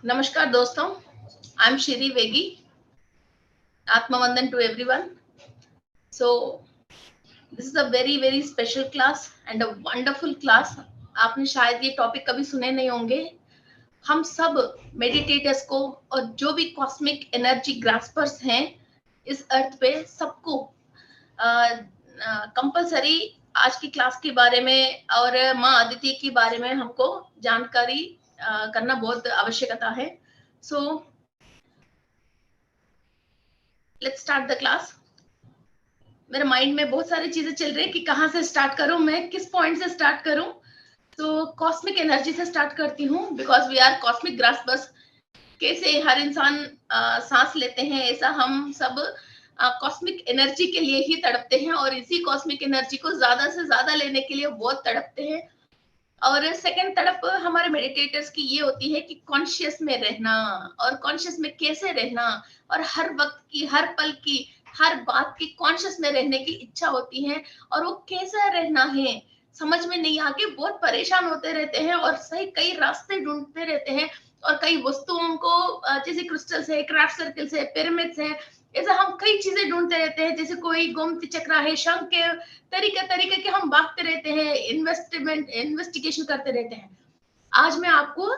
नमस्कार दोस्तों, I am Shri वेगी. Atmavandan to everyone. So this is a very special class and a wonderful class. आपने शायद ये टॉपिक कभी सुने नहीं होंगे. हम सब मेडिटेटर्स को और जो भी कॉस्मिक एनर्जी ग्रास्पर्स हैं इस अर्थ पे सबको कंपलसरी आज की क्लास के बारे में और माँ अदिति के बारे में हमको जानकारी करना बहुत आवश्यकता है. So let's start the class. मेरे माइंड में बहुत सारी चीजें चल रही है कि कहाँ से स्टार्ट करूं, मैं किस पॉइंट से स्टार्ट करूं. तो कॉस्मिक एनर्जी से स्टार्ट करती हूँ बिकॉज वी आर कॉस्मिक ग्रास्पर्स. कैसे हर इंसान सांस लेते हैं ऐसा हम सब कॉस्मिक एनर्जी के लिए ही तड़पते हैं और इसी कॉस्मिक एनर्जी को ज्यादा से ज्यादा लेने के लिए बहुत तड़पते हैं. और सेकंड तड़प हमारे मेडिटेटर्स की ये होती है कि कॉन्शियस में रहना और कॉन्शियस में कैसे रहना और हर वक्त की हर पल की हर बात की कॉन्शियस में रहने की इच्छा होती है और वो कैसा रहना है समझ में नहीं आके बहुत परेशान होते रहते हैं और सही कई रास्ते ढूंढते रहते हैं और कई वस्तुओं को जैसे क्रिस्टल्स है, क्राफ्ट सर्कल्स है, पिरामिड्स है, ऐसा हम कई चीजें ढूंढते रहते हैं. जैसे कोई गोमती चक्र है, शंख के तरीके के हम भागते रहते हैं, इन्वेस्टिगेशन करते रहते हैं. आज मैं आपको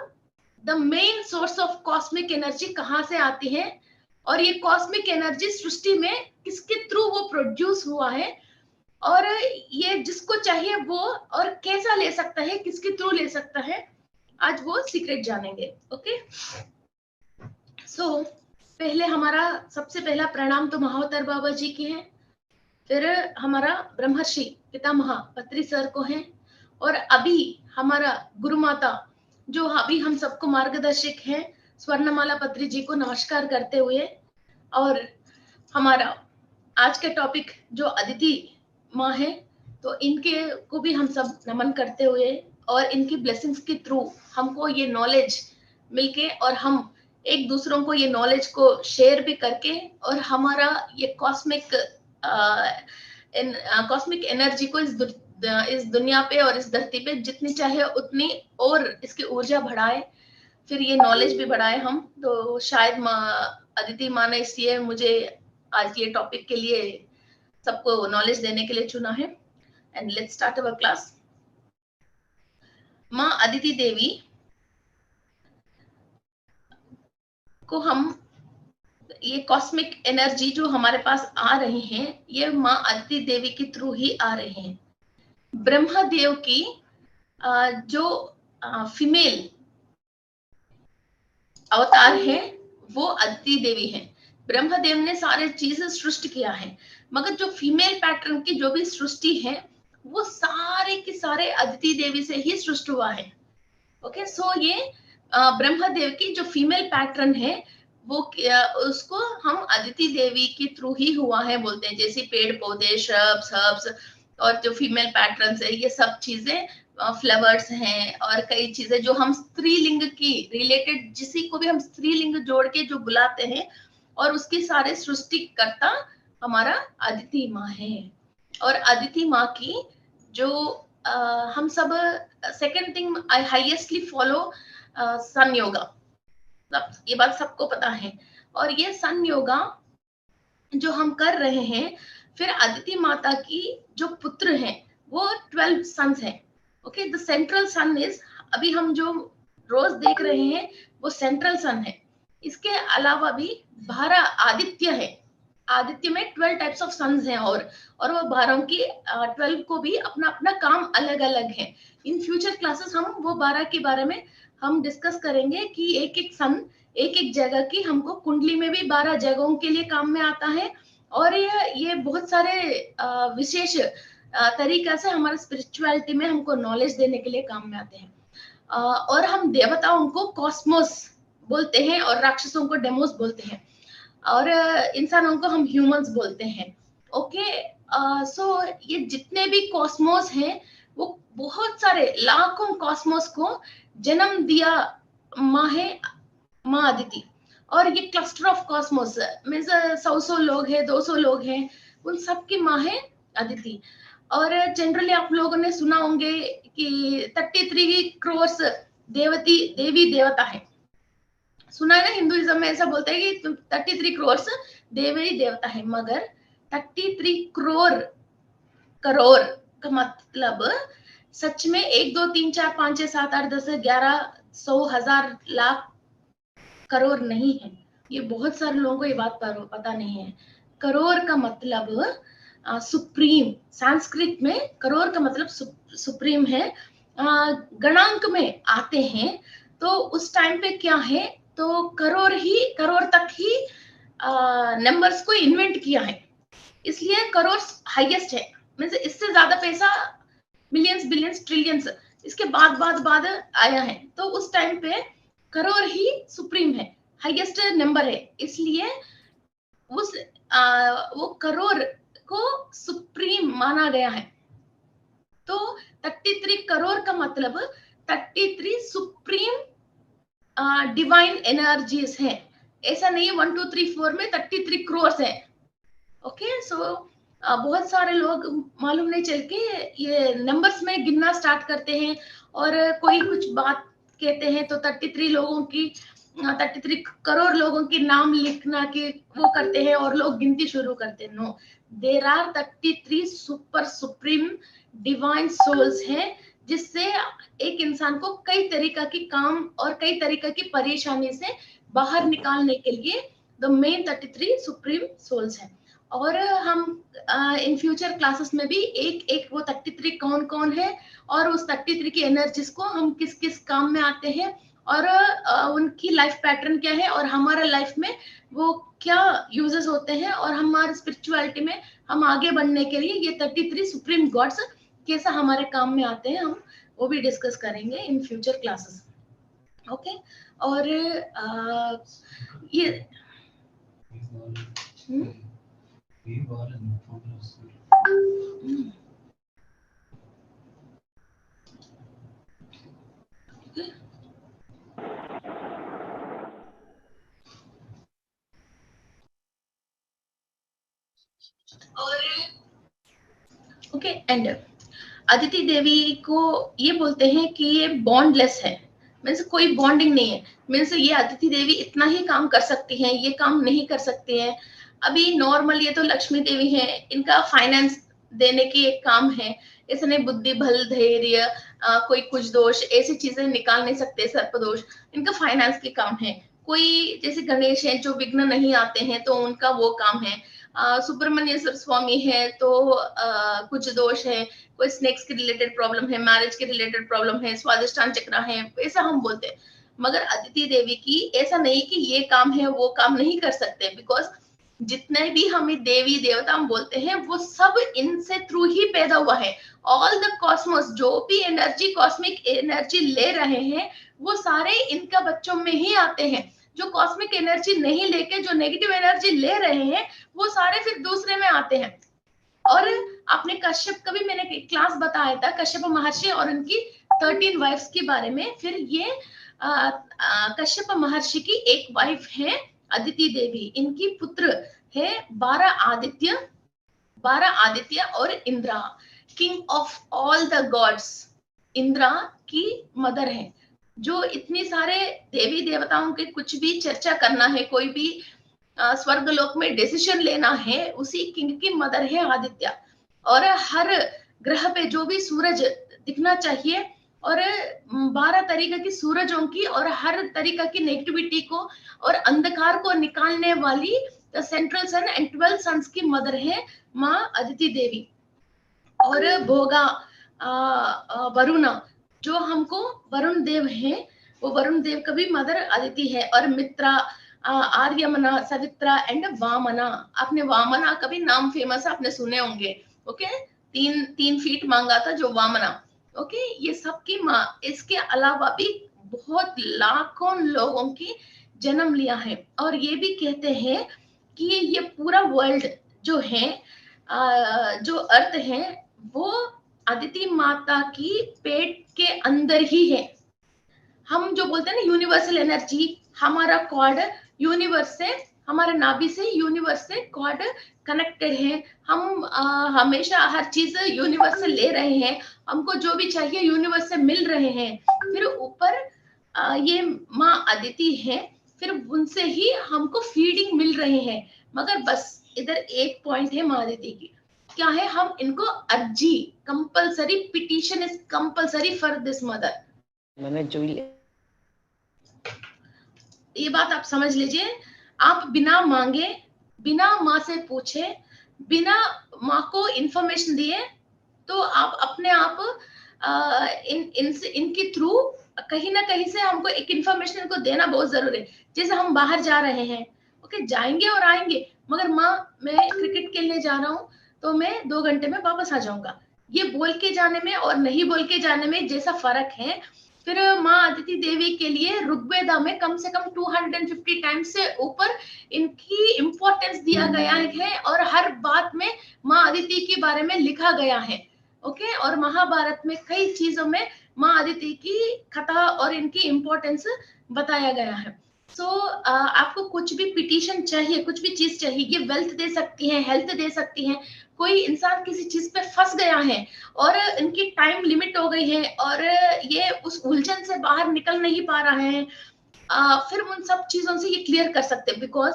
the main source of cosmic energy कहाँ से आती है और ये कॉस्मिक एनर्जी सृष्टि में किसके थ्रू वो प्रोड्यूस हुआ है और ये जिसको चाहिए वो और कैसा ले सकता है, किसके थ्रू ले सकता है, आज वो सीक्रेट जानेंगे. ओके. सो पहले हमारा सबसे पहला प्रणाम तो महावतार बाबा जी की है, फिर हमारा ब्रह्मर्षि पितामह पत्री सर को है और अभी हमारा गुरु माता जो अभी हम सबको मार्गदर्शक हैं स्वर्णमाला पत्री जी को नमस्कार करते हुए और हमारा आज का टॉपिक जो अदिति माँ है तो इनके को भी हम सब नमन करते हुए और इनकी ब्लेसिंग्स के थ्रू हमको ये नॉलेज मिलके और हम एक दूसरों को ये नॉलेज को शेयर भी करके और हमारा ये कॉस्मिक एनर्जी को इस दुनिया पे और इस धरती पे जितनी चाहे उतनी और इसकी ऊर्जा बढ़ाए, फिर ये नॉलेज भी बढ़ाए हम. तो शायद अदिति माँ ने इसलिए मुझे आज ये टॉपिक के लिए सबको नॉलेज देने के लिए चुना है. And let's start our class. माँ अदिति देवी को हम ये कॉस्मिक एनर्जी जो हमारे पास आ रही हैं ये माँ अदिति देवी के थ्रू ही आ रहे हैं. ब्रह्मदेव की जो फीमेल अवतार है वो अदिति देवी है. ब्रह्मदेव ने सारे चीजें सृष्टि किया है मगर जो फीमेल पैटर्न की जो भी सृष्टि है वो सारे के सारे अदिति देवी से ही सृष्टि हुआ है. ओके. सो ये ब्रह्मदेव की जो फीमेल पैटर्न है वो उसको हम अदिति देवी के थ्रू ही हुआ है बोलते हैं. जैसे पेड़ पौधे, श्रब्स, हर्ब्स और जो फीमेल पैटर्न्स है ये सब चीजें फ्लावर्स हैं और कई चीजें जो हम स्त्रीलिंग की रिलेटेड जिसी को भी हम स्त्रीलिंग जोड़ के जो बुलाते हैं और उसकी सारे सृष्टिकर्ता हमारा अदिति माँ है. और अदिति माँ की जो हम सब सेकेंड थिंग आई हाईएस्टली फॉलो सन योगा. ये बात सबको पता है और ये सन योगा जो हम कर रहे हैं फिर अदिति माता की जो पुत्र हैं वो 12 सन्स हैं. Okay. The central sun is अभी हम जो रोज देख रहे हैं वो सेंट्रल सन है. इसके अलावा भी 12 आदित्य है. आदित्य में 12 टाइप्स ऑफ सन्स हैं और वो 12 की 12 को भी अपना अपना काम अलग अलग है. इन फ्यूचर क्लासेस हम वो 12 के बारे में हम डिस्कस करेंगे कि एक एक सन एक एक जगह की हमको कुंडली में भी 12 जगहों के लिए काम में आता है और ये बहुत सारे विशेष तरीका से हमारे स्पिरिचुअलिटी में हमको नॉलेज देने के लिए काम में आते हैं. और हम देवताओं को कॉस्मोस बोलते हैं और राक्षसों को डेमोस बोलते हैं और इंसानों को हम ह्यूमंस बोलते हैं. ओके. सो ये जितने भी कॉस्मोस हैं वो बहुत सारे लाखों कॉस्मोस को जन्म दिया माँ है माँ अदिति. और ये क्लस्टर ऑफ कॉस्मोस मीन्स 100 लोग हैं, 200 लोग हैं, उन सब की माँ है अदिति. और जनरली आप लोगों ने सुना होंगे कि 33 करोड़ देवी देवता है. सुना है ना, हिंदुइज्म में ऐसा बोलते हैं कि 33 करोड़ देवी देवता है, मगर 33 करोड़ करोड़ का मतलब सच में 1 2 3 4 5 6 7 8 10 11 100 1000 लाख करोड़ नहीं है। ये बहुत सारे लोगों को ये बात पता नहीं है। करोड़ का मतलब सुप्रीम, संस्कृत में करोड़ का मतलब सुप्रीम है। गणांक में आते हैं तो उस टाइम पे क्या है, तो करोड़ तक ही नंबर्स को इन्वेंट किया है, इसलिए करोड़ हाईएस्ट है। मींस इससे ज्यादा पैसा मिलियंस बिलियंस ट्रिलियंस इसके बाद आया है, तो उस टाइम पे करोड़ ही सुप्रीम है, हाईएस्ट नंबर है, इसलिए उस वो करोड़ को सुप्रीम माना गया है। तो 33 करोड़ का मतलब 33 सुप्रीम डिवाइन एनर्जीज है। ऐसा नहीं है 1 2 3 4 में 33 करोड़ है। ओके, सो बहुत सारे लोग मालूम नहीं चल के ये नंबर्स में गिनना स्टार्ट करते हैं, और कोई कुछ बात कहते हैं तो 33 लोगों की 33 करोड़ लोगों के नाम लिखना की वो करते हैं और लोग गिनती शुरू करते हैं। No, there are 33 super supreme divine souls हैं, जिससे एक इंसान को कई तरीका की काम और कई तरीका की परेशानी से बाहर निकालने के लिए द मेन 33 सुप्रीम सोल्स हैं। और हम इन फ्यूचर क्लासेस में भी एक एक वो 33 कौन कौन है और उस 33 की एनर्जीज को हम किस किस काम में आते हैं और उनकी लाइफ पैटर्न क्या है और हमारा लाइफ में वो क्या यूजेस होते हैं और हमारे स्पिरिचुअलिटी में हम आगे बढ़ने के लिए ये 33 सुप्रीम गॉड्स कैसा हमारे काम में आते हैं, हम वो भी डिस्कस करेंगे इन फ्यूचर क्लासेस। ओके, और ये ओके, एंड अदिति देवी को ये बोलते हैं कि ये बॉन्डलेस है, मीन्स कोई बॉन्डिंग नहीं है। मीन्स ये अदिति देवी इतना ही काम कर सकती हैं, ये काम नहीं कर सकती हैं। अभी नॉर्मल ये तो लक्ष्मी देवी है, इनका फाइनेंस देने की एक काम है, इसने बुद्धि बल धैर्य कोई कुछ दोष ऐसी चीजें निकाल नहीं सकते, सर्पदोष, इनका फाइनेंस के काम है। कोई जैसे गणेश है जो विघ्न नहीं आते हैं तो उनका वो काम है। सुब्रमण्येश्वर स्वामी है तो कुछ दोष है, कोई स्नेक्स के रिलेटेड प्रॉब्लम है, मैरिज के रिलेटेड प्रॉब्लम है, स्वादिष्टान चक्र है, ऐसा हम बोलते हैं। मगर अदिति देवी की ऐसा नहीं कि ये काम है वो काम नहीं कर सकते, बिकॉज जितने भी हमें देवी देवता हम बोलते हैं वो सब इनसे थ्रू ही पैदा हुआ है। ऑल द कॉस्मोस जो भी एनर्जी कॉस्मिक एनर्जी ले रहे हैं वो सारे इनका बच्चों में ही आते हैं। जो कॉस्मिक एनर्जी नहीं लेके जो नेगेटिव एनर्जी ले रहे हैं वो सारे फिर दूसरे में आते हैं। और आपने कश्यप का भी मैंने क्लास बताया था, कश्यप महर्षि और उनकी 13 वाइफ्स के बारे में। फिर ये कश्यप महर्षि की एक वाइफ है अदिति देवी, इनकी पुत्र है 12 आदित्य और Indira, king of all the gods. Indira की मदर है। जो इतनी सारे देवी देवताओं के कुछ भी चर्चा करना है, कोई भी स्वर्ग लोक में डिसीजन लेना है, उसी किंग की मदर है आदित्य। और हर ग्रह पे जो भी सूरज दिखना चाहिए और 12 तरीके की सूरजों की और हर तरीका की नेगेटिविटी को और अंधकार को निकालने वाली सेंट्रल सन एंड 12 सन्स की मदर है माँ अदिति देवी। और भोगा वरुणा, जो हमको वरुण देव है, वो वरुण देव का भी मदर अदिति है। और मित्रा, आर्यमना, सवित्रा एंड वामना। आपने वामना का भी नाम फेमस है, आपने सुने होंगे। ओके, 3 फीट मांगा था जो वामना। ओके, ये सबकी माँ। इसके अलावा भी बहुत लाखों लोगों की जन्म लिया है। और ये भी कहते हैं कि ये पूरा वर्ल्ड जो है, जो अर्थ है, वो अदिति माता की पेट के अंदर ही है। हम जो बोलते हैं ना यूनिवर्सल एनर्जी, हमारा कॉर्ड यूनिवर्स से, हमारे नाभि से यूनिवर्स से कॉर्ड कनेक्टेड है। हम हमेशा हर चीज यूनिवर्स से ले रहे हैं, हमको जो भी चाहिए यूनिवर्स से मिल रहे हैं। फिर ऊपर ये माँ अदिति है। फिर उनसे ही हमको फीडिंग मिल रहे हैं। मगर बस इधर एक पॉइंट है माँ अदिति की, क्या है, हम इनको अर्जी, compulsory petition is compulsory for this mother. मैंने जुली, ये बात आप समझ लीजिए, आप बिना मांगे, बिना माँ से पूछे, बिना माँ को इंफॉर्मेशन दिए, तो आप अपने आप इनके थ्रू कहीं ना कहीं से हमको एक इंफॉर्मेशन इनको देना बहुत जरूरी है। जैसे हम बाहर जा रहे हैं, ओके, जाएंगे और आएंगे, मगर माँ मैं क्रिकेट खेलने जा रहा हूँ तो मैं 2 घंटे में वापस आ जाऊंगा, ये बोल के जाने में और नहीं बोल के जाने में जैसा फर्क है। फिर माँ अदिति देवी के लिए ऋग्वेदा में कम से कम 250 टाइम्स से ऊपर इनकी इंपॉर्टेंस दिया गया है, और हर बात में माँ अदिति के बारे में लिखा गया है। ओके, और महाभारत में कई चीजों में माँ अदिति की कथा और इनकी इंपॉर्टेंस बताया गया है। सो आपको कुछ भी पिटीशन चाहिए, कुछ भी चीज चाहिए, ये वेल्थ दे सकती है, हेल्थ दे सकती है। कोई इंसान किसी चीज पे फंस गया है और इनकी टाइम लिमिट हो गई है और ये उस उलझन से बाहर निकल नहीं पा रहा है, फिर उन सब चीजों से ये क्लियर कर सकते हैं। बिकॉज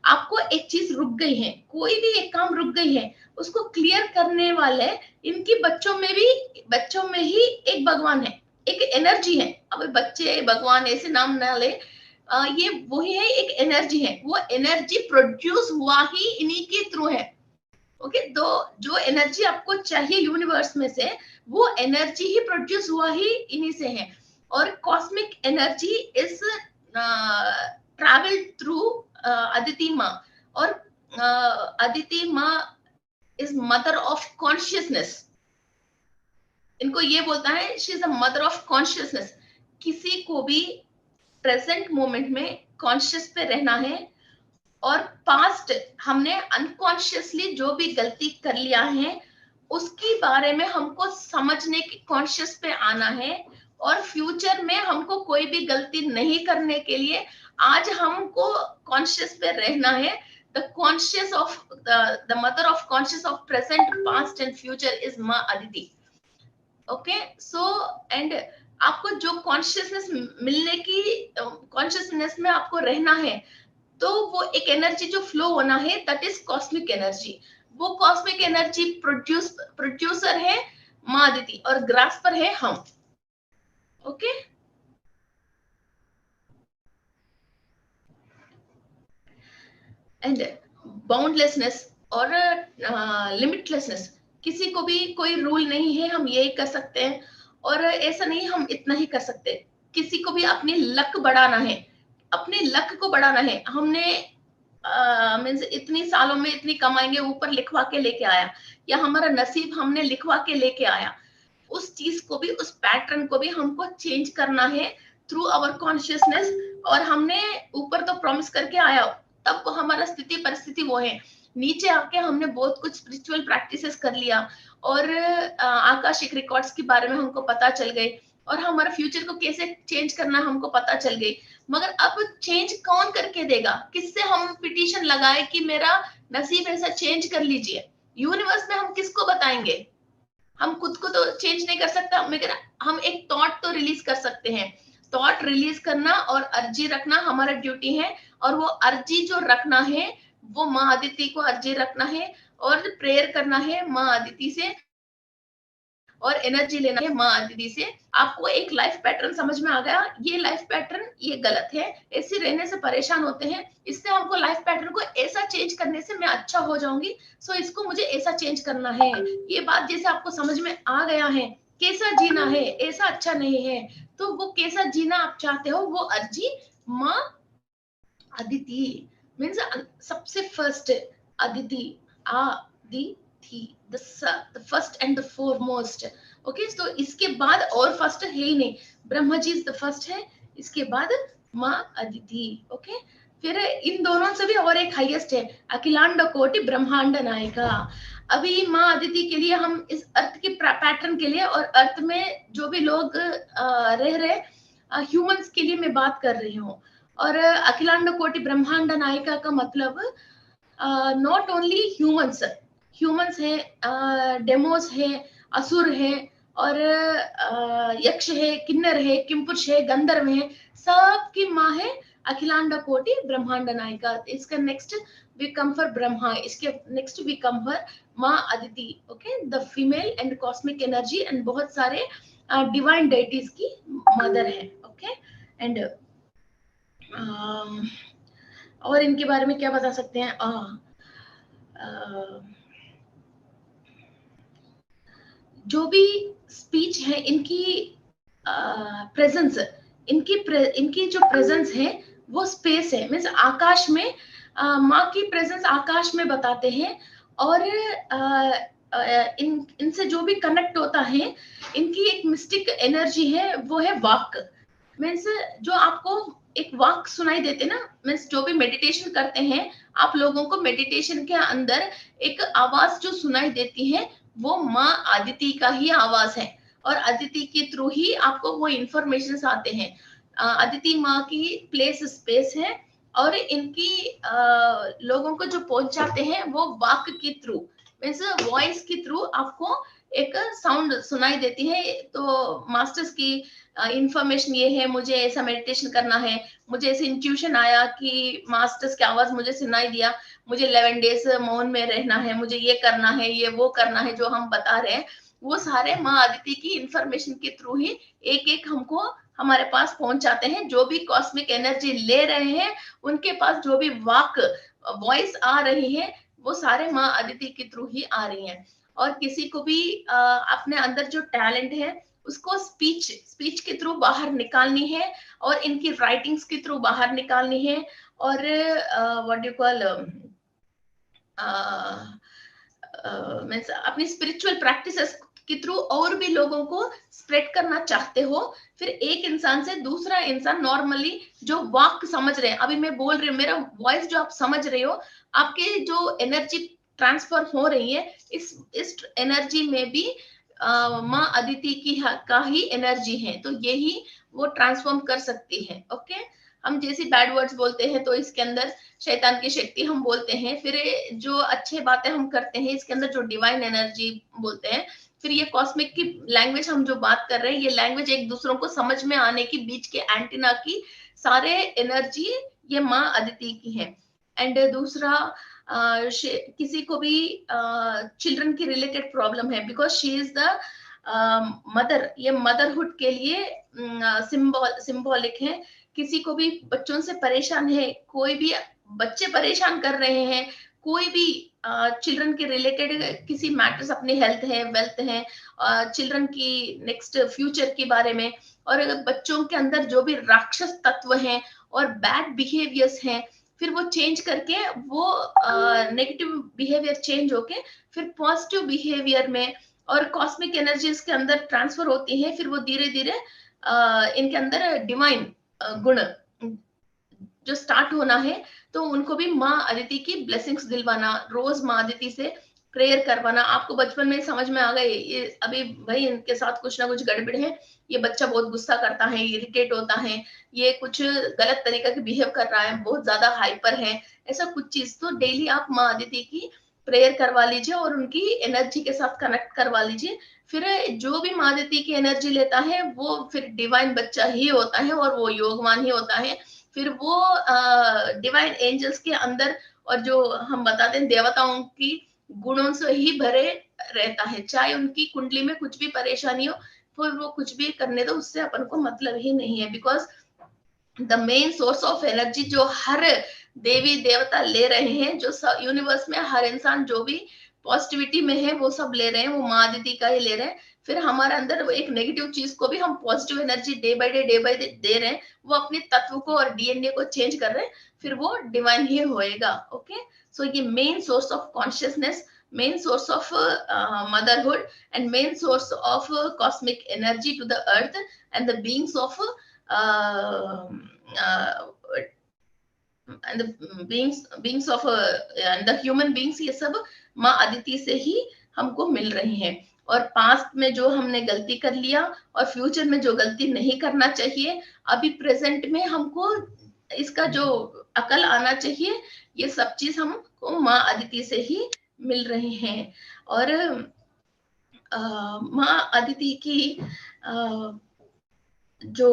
आपको एक चीज रुक गई है, कोई भी एक काम रुक गई है, उसको क्लियर करने वाले इनकी बच्चों में ही एक भगवान है, एक एनर्जी है। अब बच्चे भगवान ऐसे नाम ना ले, ये वही है, एक एनर्जी है, वो एनर्जी प्रोड्यूस हुआ ही इन्हीं के थ्रू है। ओके, तो जो एनर्जी आपको चाहिए यूनिवर्स में से, वो एनर्जी ही प्रोड्यूस हुआ ही इन्हीं से है। और cosmic energy is travel through Aditi माँ, और अदिति माँ इज मदर ऑफ कॉन्शियसनेस। इनको ये बोलता है she is a mother of consciousness. किसी को भी प्रेजेंट मोमेंट में कॉन्शियस पे रहना है, और पास्ट हमने अनकॉन्शियसली जो भी गलती कर लिया है उसके बारे में हमको समझने की कॉन्शियस पे आना है, और फ्यूचर में हमको कोई भी गलती नहीं करने के लिए आज हमको कॉन्शियस पे रहना है। The conscious of the mother of conscious of present, past and future is माँ अदिति। ओके, सो एंड आपको जो कॉन्शियसनेस मिलने की, कॉन्शियसनेस में आपको रहना है, तो वो एक एनर्जी जो फ्लो होना है, दैट इज कॉस्मिक एनर्जी। वो कॉस्मिक एनर्जी प्रोड्यूसर है माँ अदिति, और ग्रास्पर है हम। ओके, एंड बाउंडलेसनेस और लिमिटलेसनेस, किसी को भी कोई रूल नहीं है हम यही कर सकते हैं, और ऐसा नहीं हम इतना ही कर सकते। किसी को भी अपनी लक बढ़ाना है, अपने लक को बढ़ाना है। हमने मीन्स इतनी सालों में इतनी कमाएंगे, ऊपर लिखवा के लेके आया, या हमारा नसीब हमने लिखवा के लेके आया, उस चीज को भी, उस पैटर्न को भी हमको चेंज करना है थ्रू आवर कॉन्शियसनेस। और हमने ऊपर तो प्रॉमिस करके आया, तब हमारा स्थिति परिस्थिति वो है। नीचे आके हमने बहुत कुछ स्पिरिचुअल प्रैक्टिसेस कर लिया, और आकाशिक रिकॉर्ड्स के बारे में हमको पता चल गई, और हमारा फ्यूचर को कैसे चेंज करना हमको पता चल गई। मगर अब चेंज कौन करके देगा? किससे हम पिटीशन लगाए कि मेरा नसीब ऐसा चेंज कर लीजिए? यूनिवर्स में हम किसको बताएंगे? हम खुद को तो चेंज नहीं कर सकता, मगर हम एक थॉट तो रिलीज कर सकते हैं। थॉट रिलीज करना और अर्जी रखना हमारा ड्यूटी है, और वो अर्जी जो रखना है वो माँ अदिति को अर्जी रखना है, और प्रेयर करना है माँ अदिति से, और एनर्जी लेना है माँ अदिति से। आपको एक लाइफ पैटर्न समझ में आ गया? ये लाइफ पैटर्न ये गलत है, ऐसे रहने से परेशान होते हैं, इससे हमको लाइफ पैटर्न को ऐसा चेंज करने से मैं अच्छा हो जाऊंगी, सो इसको मुझे ऐसा चेंज करना है। ये बात जैसे आपको समझ में आ गया है, कैसा जीना है, ऐसा अच्छा नहीं है, तो वो कैसा जीना आप चाहते हो, वो अर्जी माँ अदिति मीन्स सबसे first Aditi, Aditi, the first and the foremost। Okay, तो इसके बाद और फर्स्ट है ही नहीं, Brahma ji is the first है, इसके बाद माँ अदिति। ओके, फिर इन दोनों से भी और एक हाईएस्ट है, अखिलांड कोटि ब्रह्मांड नायिका। अभी माँ अदिति के लिए हम इस अर्थ के पैटर्न के लिए, और अर्थ में जो भी लोग रह रहे ह्यूमंस के लिए मैं बात कर रही हूँ। और अखिलांड कोटि ब्रह्मांड नायिका का मतलब नॉट ओनली ह्यूमंस है, डेमोस है, असुर है, और यक्ष है, किन्नर है, किमपुरुष है, गंधर्व है, सबकी माँ है अखिलांड कोटि ब्रह्मांड नायिका। इसका next we come for Brahma, इसके नेक्स्ट वी कम फॉर माँ Aditi. Okay, the female and cosmic energy and बहुत सारे डिवाइन डेटीज की मदर है। ओके, एंड और इनके बारे में क्या बता सकते हैं? जो भी स्पीच है, इनकी प्रेजेंस, इनकी जो प्रेजेंस है वो स्पेस है, मीन्स आकाश में माँ की प्रेजेंस आकाश में बताते हैं। और इनसे जो भी कनेक्ट होता है, इनकी एक मिस्टिक एनर्जी है, वो है वाक। मीन्स जो आपको एक वाक सुनाई देते ना, मीन्स जो भी मेडिटेशन करते हैं आप लोगों को, मेडिटेशन के अंदर एक आवाज जो सुनाई देती है वो माँ अदिति का ही आवाज है, और अदिति के थ्रू ही आपको वो इंफॉर्मेशन आते हैं। अदिति माँ की प्लेस स्पेस है, और इनकी लोगों को जो पहुंचाते हैं वो वाक के थ्रू, मीन्स वॉइस के थ्रू आपको एक साउंड सुनाई देती है। तो मास्टर्स की इंफॉर्मेशन ये है, मुझे ऐसा मेडिटेशन करना है, मुझे ऐसे इंट्यूशन आया कि मास्टर्स की आवाज मुझे सुनाई दिया, मुझे 11 डेज मौन में रहना है, मुझे ये करना है, ये वो करना है, जो हम बता रहे हैं वो सारे माँ अदिति की इंफॉर्मेशन के थ्रू ही एक एक हमको हमारे पास पहुंच जाते हैं। जो भी कॉस्मिक एनर्जी ले रहे हैं, उनके पास जो भी वाक वॉइस आ रही है, वो सारे माँ अदिति के थ्रू ही आ रही हैं। और किसी को भी अपने अंदर जो टैलेंट है उसको स्पीच के थ्रू बाहर निकालनी है, और इनकी राइटिंग्स के थ्रू बाहर निकालनी है। और what do you call, means अपनी स्पिरिचुअल प्रैक्टिसेस के थ्रू और भी लोगों को स्प्रेड करना चाहते हो, फिर एक इंसान से दूसरा इंसान नॉर्मली जो वाक समझ रहे हैं, अभी मैं बोल रही हूँ, मेरा वॉइस जो आप समझ रहे हो, आपके जो एनर्जी ट्रांसफर हो रही है, इस एनर्जी में भी माँ अदिति की का ही एनर्जी है, तो यही वो ट्रांसफॉर्म कर सकती है। ओके, हम जैसी बैड वर्ड्स बोलते हैं तो इसके अंदर शैतान की शक्ति हम बोलते हैं, फिर जो अच्छे बातें हम करते हैं इसके अंदर जो डिवाइन एनर्जी बोलते हैं, फिर ये कॉस्मिक की लैंग्वेज हम जो बात कर रहे हैं, ये लैंग्वेज एक दूसरों को समझ में आने की बीच के एंटीना की सारे एनर्जी ये माँ अदिति की है। एंड दूसरा, किसी को भी चिल्ड्रन की रिलेटेड प्रॉब्लम है, because she is the mother, ये मदरहुड के लिए सिंबॉलिक है। किसी को भी बच्चों से परेशान है, कोई भी बच्चे परेशान कर रहे हैं, कोई भी चिल्ड्रन के रिलेटेड किसी मैटर्स, अपनी हेल्थ है, वेल्थ है, चिल्ड्रन की नेक्स्ट फ्यूचर के बारे में, और अगर बच्चों के अंदर जो भी राक्षस तत्व हैं और बैड बिहेवियर्स हैं, फिर वो चेंज करके वो नेगेटिव बिहेवियर चेंज होके फिर पॉजिटिव बिहेवियर में और कॉस्मिक एनर्जीज के अंदर ट्रांसफर होती है, फिर वो धीरे धीरे इनके अंदर डिवाइन गुण जो स्टार्ट होना है, तो उनको भी माँ अदिति की ब्लेसिंग्स दिलवाना, रोज माँ अदिति से प्रेयर करवाना। आपको बचपन में समझ में आ गए ये अभी भाई इनके साथ कुछ ना कुछ गड़बड़ है, ये बच्चा बहुत गुस्सा करता है, इरिटेट होता है, ये कुछ गलत तरीका के बिहेव कर रहा है, बहुत ज्यादा हाइपर है, ऐसा कुछ चीज, तो डेली आप माँ अदिति की प्रेयर करवा लीजिए और उनकी एनर्जी के साथ कनेक्ट करवा लीजिए। फिर जो भी माँ अदिति की एनर्जी लेता है वो फिर डिवाइन बच्चा ही होता है और वो योगवान ही होता है। फिर वो डिवाइन एंजल्स के अंदर और जो हम बताते हैं देवताओं की गुणों से ही भरे रहता है, चाहे उनकी कुंडली में कुछ भी परेशानी हो, फिर वो कुछ भी करने दो, उससे अपन को मतलब ही नहीं है। Because the main source of energy जो हर देवी देवता ले रहे हैं, जो यूनिवर्स में हर इंसान जो भी पॉजिटिविटी में है वो सब ले रहे हैं, वो माँ दीदी का ही ले रहे हैं। फिर हमारे अंदर वो एक नेगेटिव चीज को भी हम positive energy day by day they रहे हैं, वो अपने तत्व को और डीएनए को चेंज कर रहे हैं, फिर वो डिवाइन ही होएगा। ओके, सो ये main source of consciousness, main source of motherhood and main source of cosmic energy to the earth and the beings of uh, uh, and the beings of and the human beings, ये सब माँ अदिति से ही हमको मिल रही हैं। और past में जो हमने गलती कर लिया और फ्यूचर में जो गलती नहीं करना चाहिए, अभी प्रेजेंट में हमको इसका जो अकल आना चाहिए, ये सब चीज हमको माँ अदिति से ही मिल रही हैं। और माँ अदिति की जो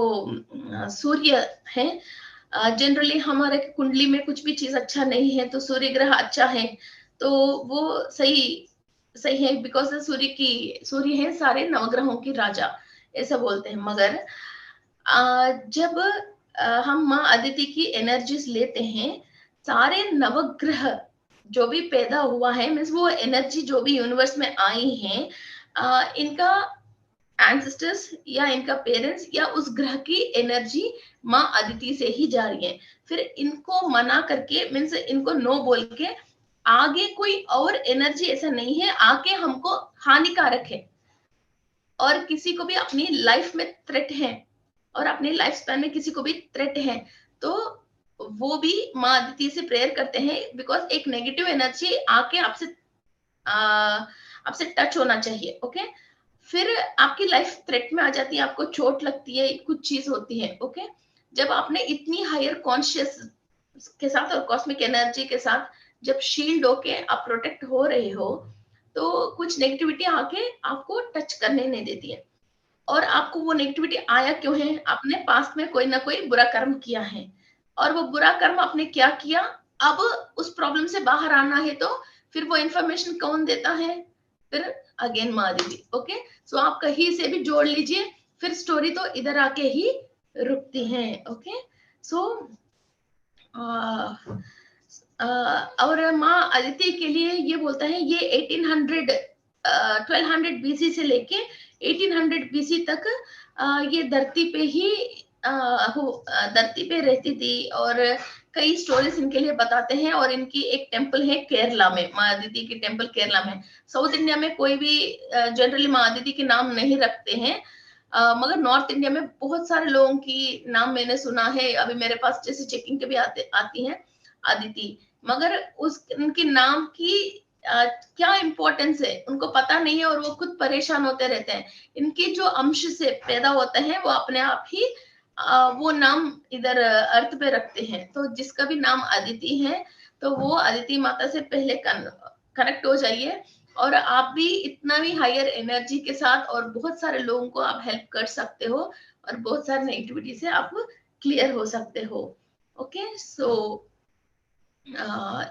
सूर्य है, जनरली हमारे कुंडली में कुछ भी चीज अच्छा नहीं है तो सूर्य ग्रह अच्छा है तो वो सही सही है, बिकॉज सूर्य है सारे नवग्रहों की राजा, ऐसा बोलते हैं। मगर जब हम माँ अदिति की एनर्जीज लेते हैं, सारे नवग्रह जो भी पैदा हुआ है, मीन्स वो एनर्जी जो भी यूनिवर्स में आई है, इनका एंसेस्टर्स या इनका पेरेंट्स या उस ग्रह की एनर्जी माँ अदिति से ही जा रही है। फिर इनको मना करके, मीन्स इनको नो बोल के, आगे कोई और एनर्जी ऐसा नहीं है आके हमको हानिकारक है और किसी को भी अपनी लाइफ में थ्रेट है और अपने लाइफ स्पैन में किसी को भी थ्रेट है, तो वो भी माँ अदिति से प्रेयर करते हैं, बिकॉज एक नेगेटिव एनर्जी आके आपसे टच होना चाहिए। ओके, फिर आपकी लाइफ थ्रेट में आ जाती है, आपको चोट लगती है, कुछ चीज होती है। ओके, जब आपने इतनी हायर कॉन्शियस के साथ और कॉस्मिक एनर्जी के साथ जब शील्ड होके आप प्रोटेक्ट हो रहे हो, तो कुछ नेगेटिविटी आके आपको टच करने नहीं देती है। और आपको वो नेगेटिविटी आया क्यों है? आपने पास्ट में कोई ना कोई बुरा कर्म किया है, और वो बुरा कर्म आपने क्या किया, अब उस प्रॉब्लम से बाहर आना है, तो फिर वो इंफॉर्मेशन कौन देता है? फिर अगेन माँ दीदी। ओके, सो आप कहीं से भी जोड़ लीजिए, फिर स्टोरी तो इधर आके ही रुकती है। ओके, सो और माँ अदिति के लिए ये बोलता है, ये 1200 बीसी से लेके 1800 बीसी तक ये धरती पे ही धरती पे रहती थी। और कई स्टोरीज इनके लिए बताते हैं, और इनकी एक टेम्पल है केरला में, माँ अदिति की टेम्पल केरला में। साउथ इंडिया में कोई भी जनरली माँ अदिति के नाम नहीं रखते हैं, मगर नॉर्थ इंडिया में बहुत सारे लोगों की नाम मैंने सुना है। अभी मेरे पास जैसे चेकिंग के भी आती हैं अदिति, मगर उनके नाम की क्या इम्पोर्टेंस है उनको पता नहीं है, और वो खुद परेशान होते रहते हैं। इनके जो अंश से पैदा होते हैं वो अपने आप ही वो नाम इधर अर्थ पे रखते हैं। तो जिसका भी नाम अदिति है, तो वो अदिति माता से पहले कनेक्ट हो जाइए, और आप भी इतना भी हायर एनर्जी के साथ और बहुत सारे लोगों को आप हेल्प कर सकते हो, और बहुत सारे नेगेटिविटी से आप क्लियर हो सकते हो। Okay, so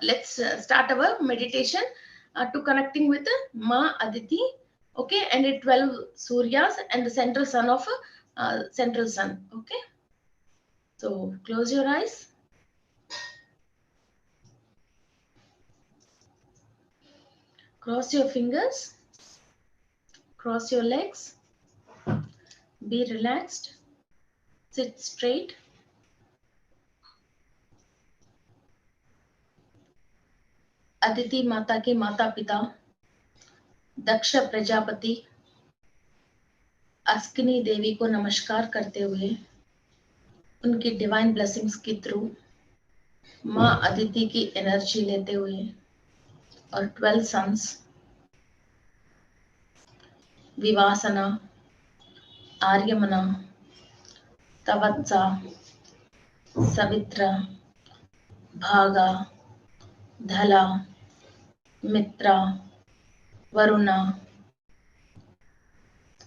let's start our meditation to connecting with Ma Aditi. Okay, and it 12 Suryas and the central sun of central sun. Okay, so close your eyes. Cross your fingers. Cross your legs. Be relaxed. Sit straight. Aditi माता के माता पिता दक्ष प्रजापति अस्किनी देवी को नमस्कार करते हुए, उनकी divine blessings के थ्रू माँ अदिति की एनर्जी लेते हुए, और 12 सन्स विवासना, आर्यमना, तवत्सा, सवित्र, भागा, धला, मित्रा, वरुणा,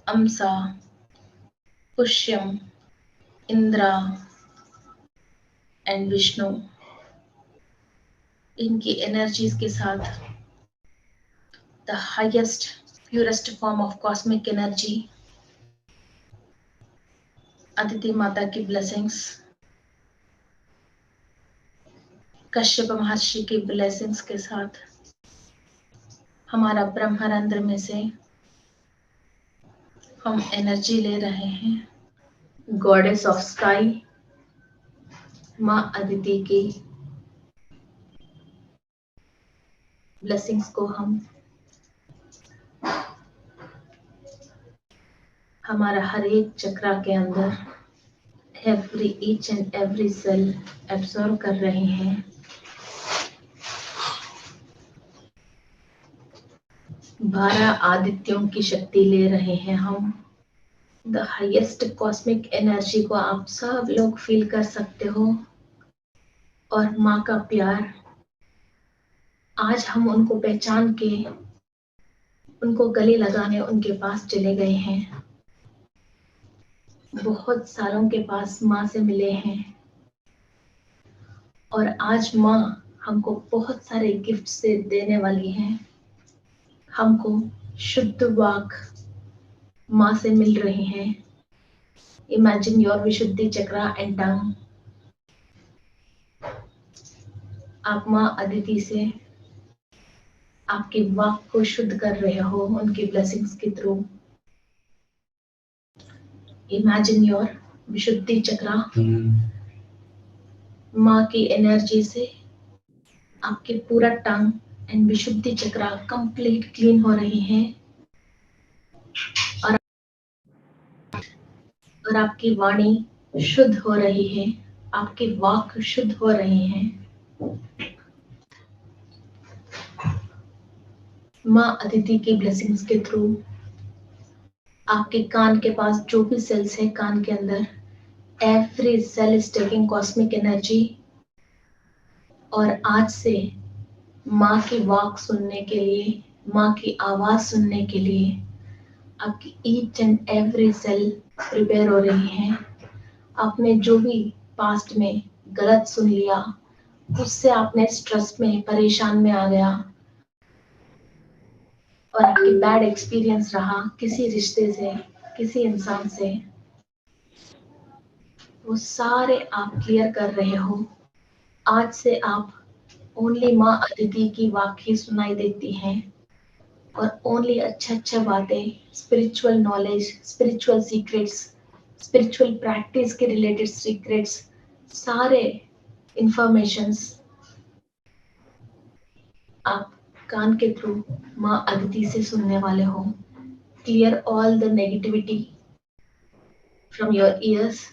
अम्सा, पुष्यम, इंद्रा एंड विष्णु, इनकी एनर्जीज के साथ the highest purest form of cosmic energy Aditi माता की ब्लेसिंग्स, कश्यप महर्षि की ब्लेसिंग्स के साथ हमारा ब्रह्मरंध्र में से हम एनर्जी ले रहे हैं। गॉडेस ऑफ स्काई माँ अदिति की ब्लेसिंग्स को हम हमारा हर एक चक्रा के अंदर each and every cell absorb कर रहे हैं। बारह आदित्यों की शक्ति ले रहे हैं हम। द हाईएस्ट कॉस्मिक एनर्जी को आप सब लोग फील कर सकते हो, और माँ का प्यार आज हम उनको पहचान के उनको गले लगाने उनके पास चले गए हैं। बहुत सालों के पास माँ से मिले हैं, और आज माँ हमको बहुत सारे गिफ्ट से देने वाली है। हमको शुद्ध वाक माँ से मिल रही है। Imagine your Vishuddhi chakra and tongue. आप माँ अदिति से आपकी वाक को शुद्ध कर रहे हो उनकी ब्लेसिंग्स के through. Imagine your Vishuddhi chakra माँ की एनर्जी से आपके पूरा tongue and Vishuddhi chakra complete clean हो रही है और आपकी वाणी शुद्ध हो रही है, आपकी वाक शुद्ध हो रही है। माँ अदिति की ब्लेसिंग्स के थ्रू आपके कान के पास जो भी सेल्स है कान के अंदर, every cell is taking cosmic energy. और आज से माँ की वाक सुनने के लिए, माँ की आवाज सुनने के लिए आपकी each and every cell prepare हो रही है। आपने जो भी पास्ट में गलत सुन लिया, उससे आपने स्ट्रेस में, परेशान में आ गया और आपकी बैड एक्सपीरियंस रहा किसी रिश्ते से, किसी इंसान से, वो सारे आप क्लियर कर रहे हो। आज से आप ओनली माँ अदिति की वाक्य सुनाई देती हैं और ओनली अच्छा बातें, spiritual knowledge, spiritual secrets, spiritual practice के रिलेटेड सीक्रेट्स, सारे इंफॉर्मेशंस आप कान के थ्रू माँ अदिति से सुनने वाले हो। Clear all the negativity from your ears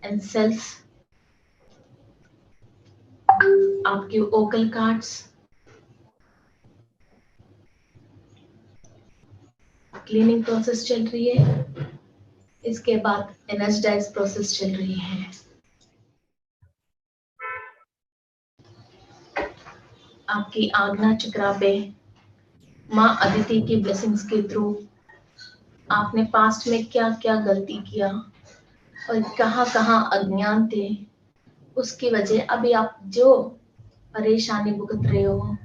and cells. आपके ओकल कार्ड्स क्लीनिंग प्रोसेस चल रही है, इसके बाद एनर्जाइज प्रोसेस चल रही है। आपकी आज्ञा चक्रा पे माँ अदिति की ब्लेसिंग्स के थ्रू आपने पास्ट में क्या क्या गलती किया और कहाँ कहाँ अज्ञान थे, उसकी वजह अभी आप जो परेशानी भुगत रहे हो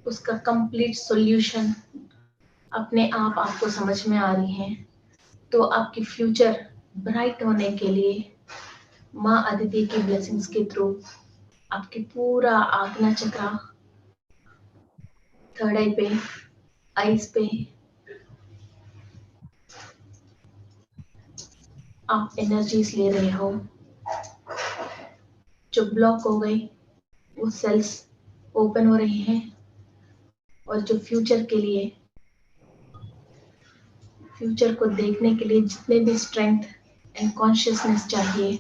उसका कंप्लीट सॉल्यूशन अपने आप आपको समझ में आ रही है। तो आपकी फ्यूचर ब्राइट होने के लिए माँ अदिति की ब्लेसिंग्स के थ्रू आपकी पूरा आज्ञा चक्रा, थर्ड आई पे, आईज पे आप एनर्जीज ले रहे हो। जो ब्लॉक हो गई वो सेल्स ओपन हो रही हैं और जो फ्यूचर के लिए, फ्यूचर को देखने के लिए जितने भी स्ट्रेंथ एंड कॉन्शियसनेस चाहिए,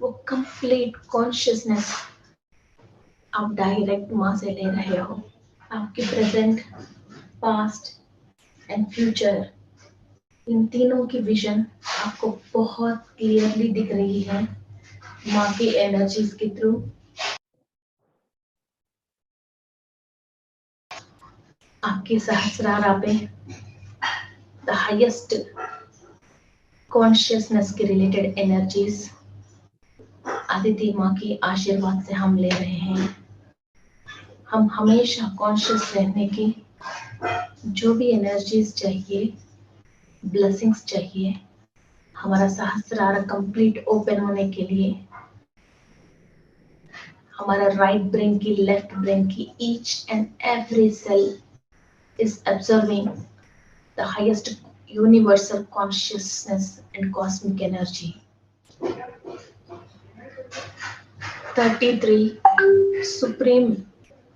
वो कंप्लीट कॉन्शियसनेस आप डायरेक्ट माँ से ले रहे हो। आपके प्रेजेंट, पास्ट एंड फ्यूचर, इन तीनों की विजन आपको बहुत क्लियरली दिख रही है माँ की एनर्जीज के थ्रू। आपके सहस्रारा पे द हाईएस्ट कॉन्शियसनेस के रिलेटेड एनर्जीज अदिति माँ की आशीर्वाद से हम ले रहे हैं। हम हमेशा कॉन्शियस रहने की जो भी एनर्जीज चाहिए, ब्लेसिंग्स चाहिए, हमारा सहस्रारा कंप्लीट ओपन होने के लिए, हमारा राइट ब्रेन की, लेफ्ट ब्रेन की each and every cell is observing the highest universal consciousness and cosmic energy. 33 supreme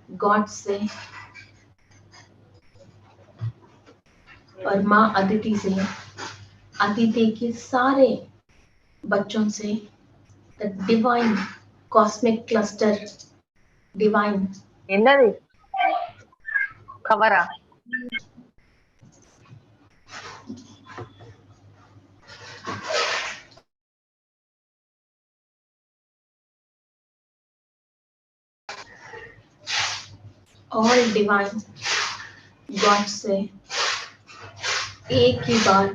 God से और माँ अदिति से, अदिति के सारे बच्चों से the divine cosmic cluster, divine ఏంటది కవరా all divine गॉड से एक ही बार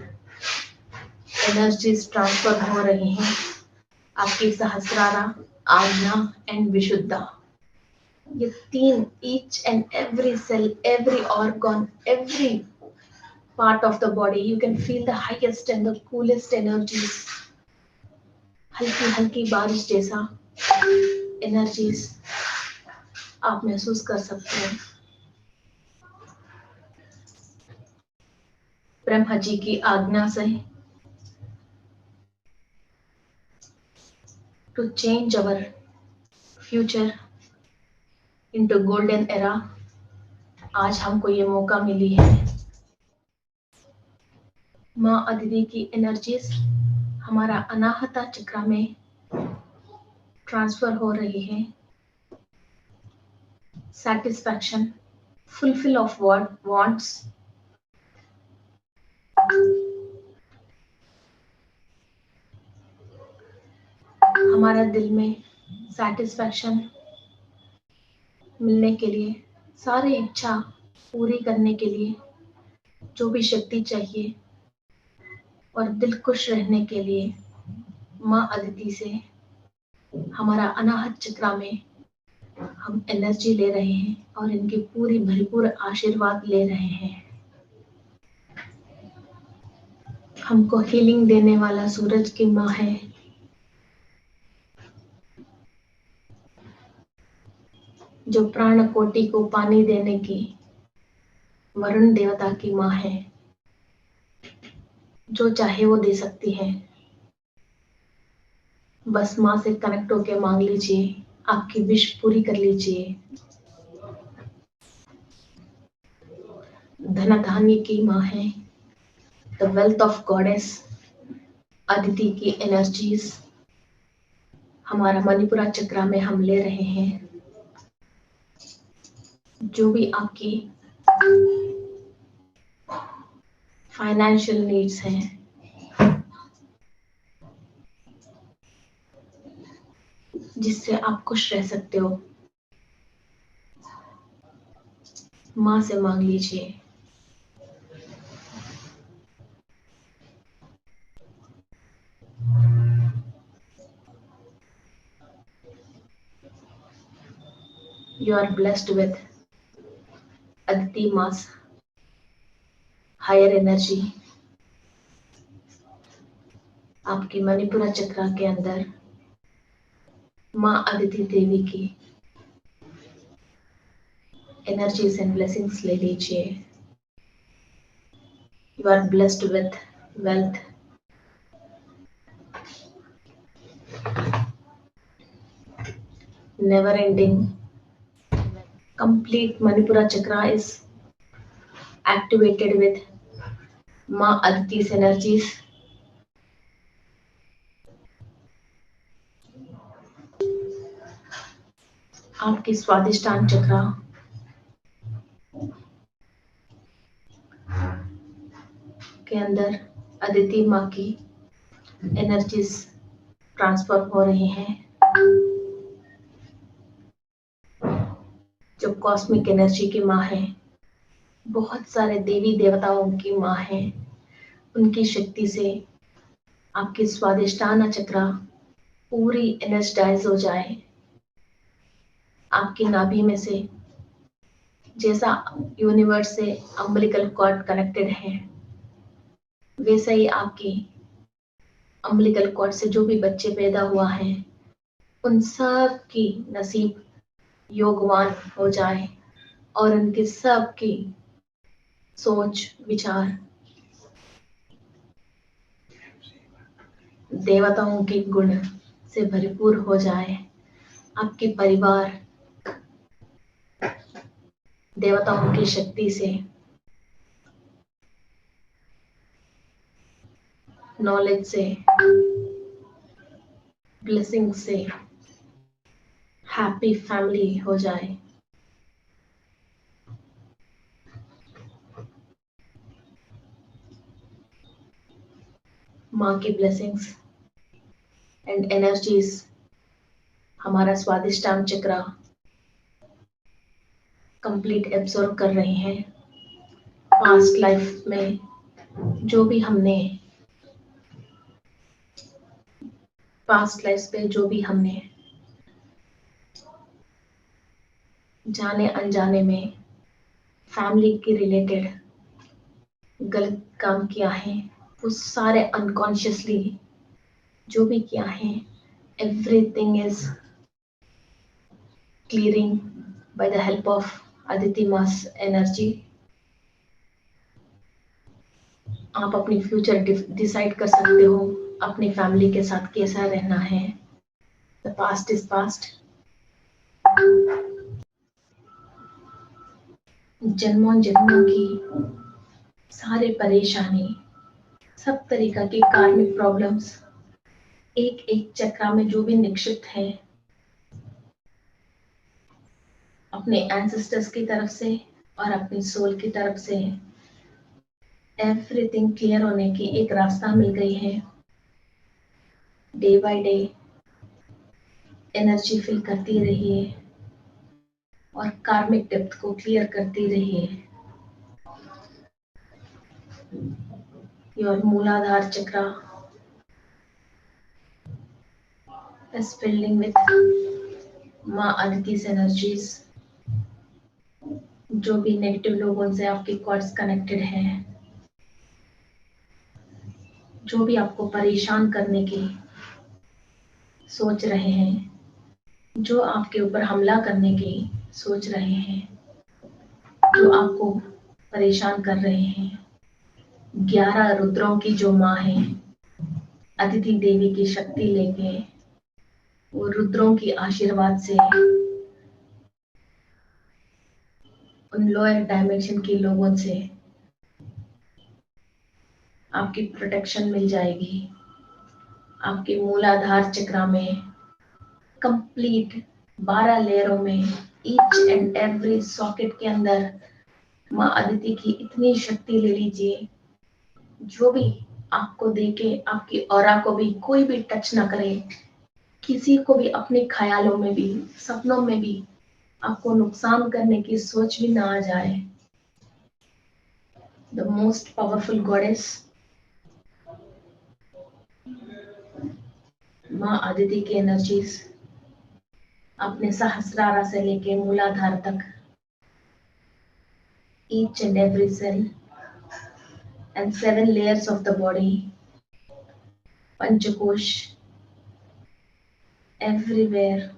एनर्जीज ट्रांसफर हो रही हैं आपकी सहस्रारा आज्ञा एंड विशुद्धा, ये तीन, each and every cell, every organ, every part of the body, you can feel the highest and the coolest energies, हल्की हल्की बारिश जैसा एनर्जीज आप महसूस कर सकते हैं। ब्रह्मा जी की आज्ञा से to change our future into golden era, आज हमको ये मौका मिली है। माँ अदिति की एनर्जीज हमारा अनाहता चक्र में ट्रांसफर हो रही है। सेटिस्फैक्शन, फुलफिल ऑफ वांट्स, हमारा दिल में सेटिस्फैक्शन मिलने के लिए, सारी इच्छा पूरी करने के लिए जो भी शक्ति चाहिए और दिल खुश रहने के लिए माँ अदिति से हमारा अनाहत चक्र में हम एनर्जी ले रहे हैं और इनकी पूरी भरपूर आशीर्वाद ले रहे हैं। हमको हीलिंग देने वाला सूरज की माँ है। जो प्राण कोटि को पानी देने की वरुण देवता की माँ है। जो चाहे वो दे सकती है, बस माँ से कनेक्ट होके मांग लीजिए, आपकी विश पूरी कर लीजिए। धन धान्य की माँ है, the wealth of goddess Aditi की एनर्जीज हमारा मणिपुरा चक्र में हम ले रहे हैं। जो भी आपकी फाइनेंशियल नीड्स हैं, जिससे आप खुश रह सकते हो, माँ से मांग लीजिए। You are blessed with Aditi Ma's higher energy। आपकी मणिपुरा चक्र के अंदर माँ अदिति देवी की एनर्जीज एंड ब्लेसिंग्स ले लीजिए। You are blessed with wealth, never ending, complete Manipura chakra is activated with माँ अदिति's energies। आपकी स्वादिष्टान चक्र के अंदर अदिति माँ की एनर्जीज ट्रांसफर हो रही हैं। जो कॉस्मिक एनर्जी की माँ है, बहुत सारे देवी देवताओं की माँ है, उनकी शक्ति से आपकी स्वादिष्टान चक्र पूरी एनर्जाइज हो जाए। आपकी नाभि में से जैसा यूनिवर्स से अम्बिलिकल कॉर्ड कनेक्टेड है, वैसा ही आपकी अम्बिलिकल कॉर्ड से जो भी बच्चे पैदा हुआ है, उन सब की नसीब योगवान हो जाए और उनकी सब की सोच विचार देवताओं के गुण से भरपूर हो जाए। आपके परिवार देवताओं की शक्ति से, नॉलेज से, ब्लेसिंग से हैप्पी फैमिली हो जाए। माँ की ब्लेसिंग्स एंड एनर्जीज हमारा स्वादिष्टान चक्र कंप्लीट एब्जॉर्ब कर रहे हैं। पास्ट लाइफ में जो भी हमने जाने अनजाने में फैमिली के रिलेटेड गलत काम किया है, वो सारे अनकॉन्शियसली जो भी किया है, everything is clearing by the help of Aditi mass energy. आप अपनी फ्यूचर डिसाइड कर सकते हो, अपनी फैमिली के साथ कैसा रहना है। The past is past. जन्मों जन्मों की सारे परेशानी, सब तरीका की कार्मिक प्रॉब्लम्स एक एक चक्र में जो भी निक्षिप्त है, अपने एंसेस्टर्स की तरफ से और अपनी सोल की तरफ से, एवरीथिंग क्लियर होने की एक रास्ता मिल गई है। Day by day energy fill करती रहिए और कार्मिक डेप्थ को क्लियर करती रहिए। योर मूलाधार चक्र is filling with माँ अदिति's energies। जो भी नेगेटिव लोगों से आपके कॉर्ड्स कनेक्टेड हैं, जो भी आपको परेशान करने की सोच रहे हैं, जो आपके ऊपर हमला करने की सोच रहे हैं, जो आपको परेशान कर रहे हैं, 11 रुद्रों की जो माँ है, अदिति देवी की शक्ति लेके, वो रुद्रों की आशीर्वाद से उन लोअर डायमेंशन के लोगों से आपकी प्रोटेक्शन मिल जाएगी। आपके मूलाधार चक्र में कंप्लीट 12 लेयरों में ईच एंड एवरी सॉकेट के अंदर माँ अदिति की इतनी शक्ति ले लीजिए, जो भी आपको देके आपकी ऑरा को भी कोई भी टच ना करे, किसी को भी अपने ख्यालों में भी सपनों में भी आपको नुकसान करने की सोच भी ना आ जाए। द मोस्ट पावरफुल गॉडेस माँ अदिति की एनर्जीज अपने सहस्रारा से लेके मूलाधार तक, each and every cell and 7 layers of the body, Panchakosh, everywhere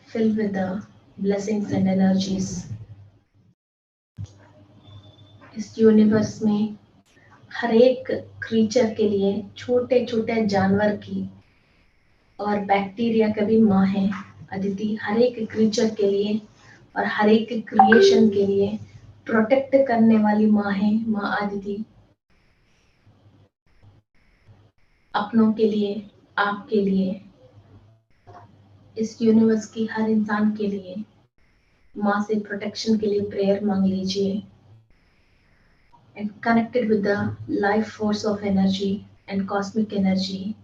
filled with the blessings and energies। इस यूनिवर्स में हर एक क्रीचर के लिए, छोटे छोटे जानवर की और बैक्टीरिया का भी माँ है अदिति। हर एक क्रीचर के लिए और हर एक क्रिएशन के लिए प्रोटेक्ट करने वाली माँ है माँ अदिति। अपनों के लिए, आपके लिए, इस यूनिवर्स की हर इंसान के लिए माँ से प्रोटेक्शन के लिए प्रेयर मांग लीजिए। And connected with the life force of energy and cosmic energy.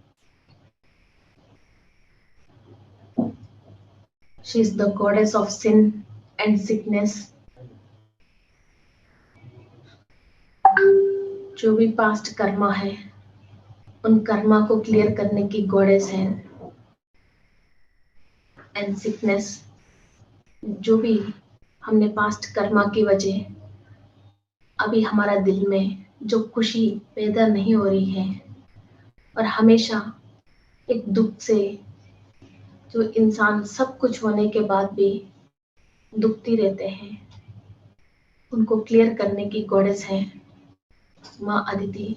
She is the goddess of sin and sickness. जो भी पास्ट कर्मा है, उन कर्मा को क्लियर करने की गॉडेस है। एंड सिकनेस, जो भी हमने पास्ट कर्मा की वजह अभी हमारा दिल में जो खुशी पैदा नहीं हो रही है और हमेशा एक दुख से जो इंसान सब कुछ होने के बाद भी दुखती रहते हैं, उनको क्लियर करने की गॉडेस है माँ Aditi.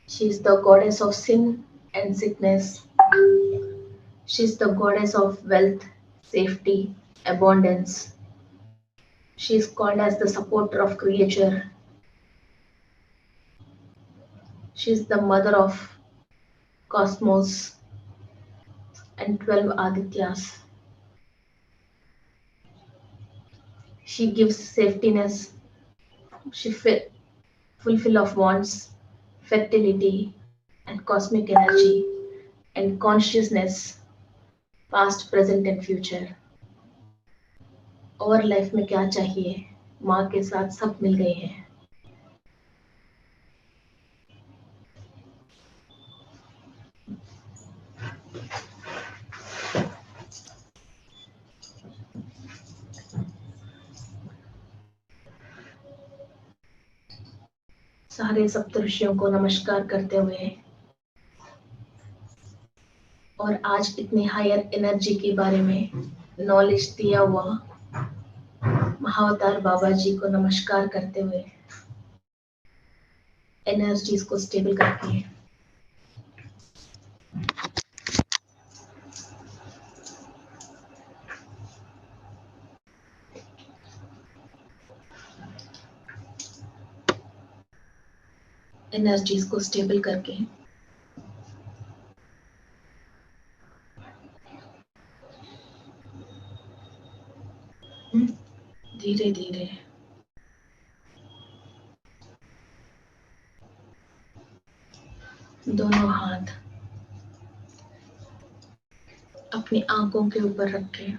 She is the goddess of sin and sickness. She is the goddess of wealth, safety, abundance। She is called as the supporter of creature। She is the mother of cosmos and 12 Adityas। She gives safetyness, she fulfill of wants, fertility and cosmic energy and consciousness, past, present and future। और life में क्या चाहिए, माँ के साथ सब मिल गए हैं। सारे सप्तऋषियों को नमस्कार करते हुए और आज इतने हायर एनर्जी के बारे में नॉलेज दिया हुआ महाअवतार बाबा जी को नमस्कार करते हुए एनर्जीज को स्टेबल करके एनर्जीज को स्टेबल करके धीरे धीरे दोनों हाथ अपनी आंखों के ऊपर रखें।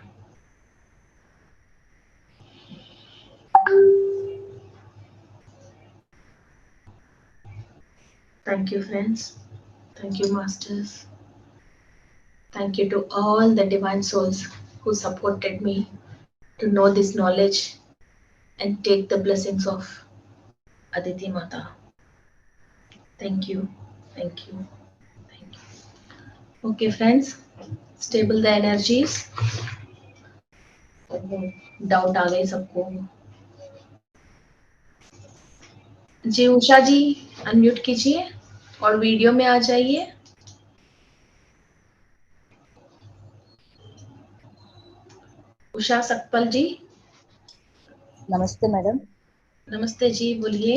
Thank you, friends. Thank you, masters. Thank you to all the divine souls who supported me to know this knowledge and take the blessings of Aditi Mata. Thank you. Thank you. Thank you. Okay, friends. Stable the energies. Doubt आ गई सबको। जी उषा जी unmute कीजिए और video में आ जाइए। उषा सकपल जी। नमस्ते madam. नमस्ते जी, बोलिए।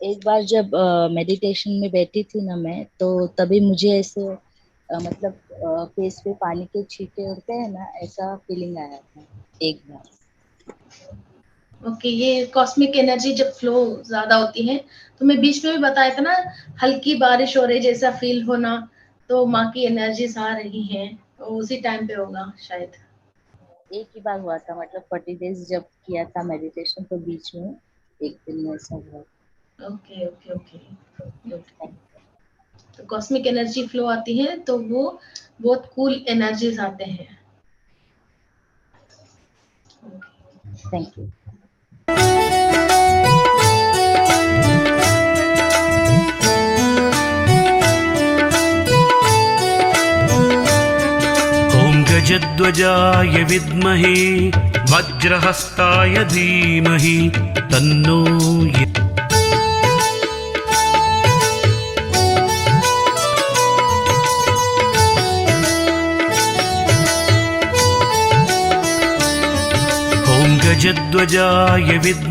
एक बार जब मेडिटेशन में बैठी थी ना मैं, तो तभी मुझे ऐसे मतलब फेस पे पानी के छींटे उड़ते हैं ना, ऐसा फीलिंग आया था एक बार। ओके, ये कॉस्मिक एनर्जी जब फ्लो ज्यादा होती है, तो मैं बीच में भी बताया था ना, हल्की बारिश हो रही जैसा फील होना, तो माँ की एनर्जीज आ रही हैं, तो उसी टाइम पे होगा शायद। एक ही बार हुआ था, मतलब 40 डेज जब किया था मेडिटेशन, तो बीच में एक दिन में ऐसा हुआ। ओके ओके ओके, तो कॉस्मिक एनर्जी फ्लो आती है तो वो बहुत कूल एनर्जीज आते हैं। Thank you. ॐ गजध्वजाय विद्महे वज्रहस्ताय धीमहि तन्नो ॐ गजध्वजाय विद्महे